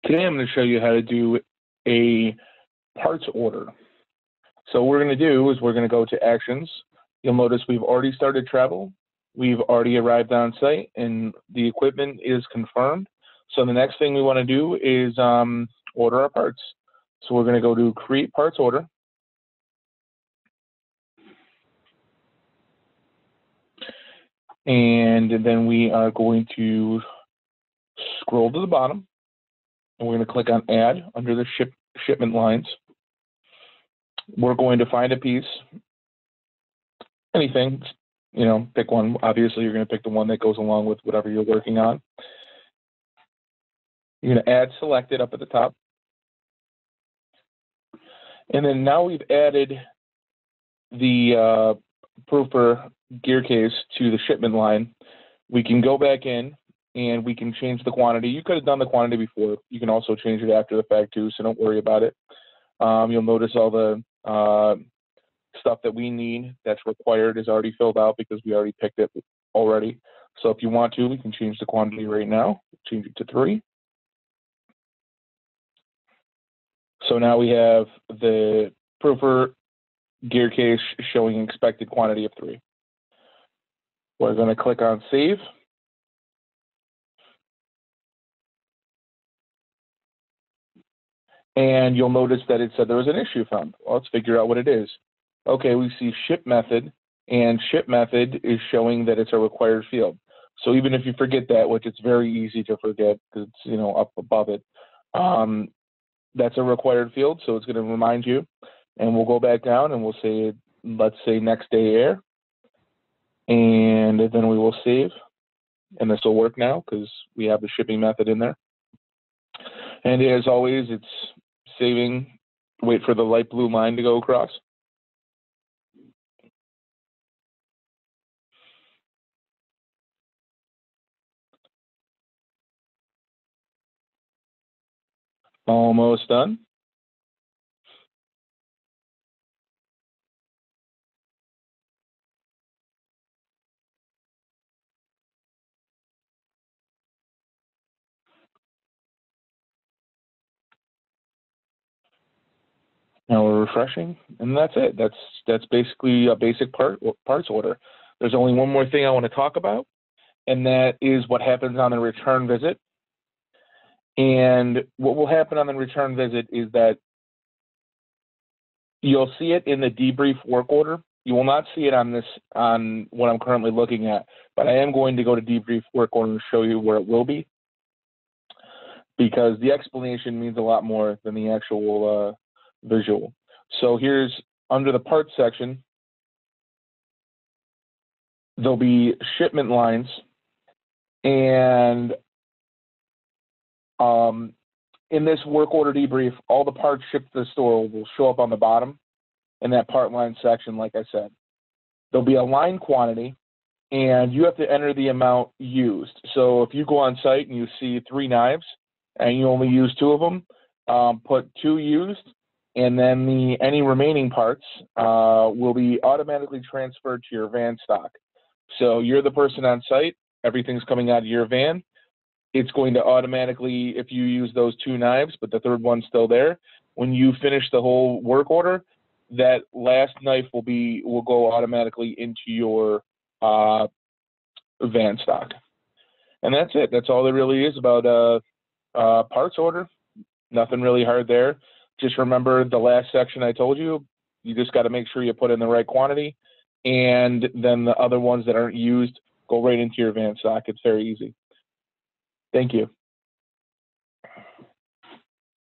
Today I'm going to show you how to do a parts order. So what we're going to do is we're going to go to Actions. You'll notice we've already started travel. We've already arrived on site and the equipment is confirmed. So the next thing we want to do is order our parts. So we're going to go to Create Parts Order. And then we are going to scroll to the bottom. And we're going to click on Add under the shipment lines. We're going to find a piece, anything, pick one. Obviously, you're going to pick the one that goes along with whatever you're working on. You're going to add selected up at the top. And then now we've added the proofer gear case to the shipment line. We can go back in and we can change the quantity. You could have done the quantity before. You can also change it after the fact too, so don't worry about it. You'll notice all the stuff that we need that's required is already filled out because we already picked it already. So if you want to, we can change the quantity right now. Change it to 3. So now we have the proofer gear case showing expected quantity of 3. We're going to click on Save. And you'll notice that it said there was an issue found. Well, let's figure out what it is. Okay, we see ship method, and ship method is showing that it's a required field. So even if you forget that, which it's very easy to forget because it's up above it, that's a required field, so it's going to remind you. And we'll go back down and we'll say, let's say next day air, and then we will save. And this will work now because we have the shipping method in there. And as always, it's saving. Wait for the light blue line to go across. Almost done. Now we're refreshing, and that's it. That's basically a basic parts order. There's only one more thing I want to talk about, and that is what happens on the return visit. And what will happen on the return visit is that you'll see it in the debrief work order. You will not see it on what I'm currently looking at, but I am going to go to debrief work order and show you where it will be, because the explanation means a lot more than the actual visual. So here's under the parts section, there'll be shipment lines, and in this work order debrief, all the parts shipped to the store will show up on the bottom in that part line section, like I said. There'll be a line quantity, and you have to enter the amount used. So if you go on site and you see 3 knives and you only use 2 of them, put 2 used, and then any remaining parts will be automatically transferred to your van stock. So you're the person on site, everything's coming out of your van. It's going to automatically, if you use those 2 knives, but the 3rd one's still there, when you finish the whole work order, that last knife will go automatically into your van stock. And that's it. That's all there really is about parts order. Nothing really hard there. Just remember the last section I told you. You just got to make sure you put in the right quantity, and then the other ones that aren't used go right into your van stock. It's very easy. Thank you.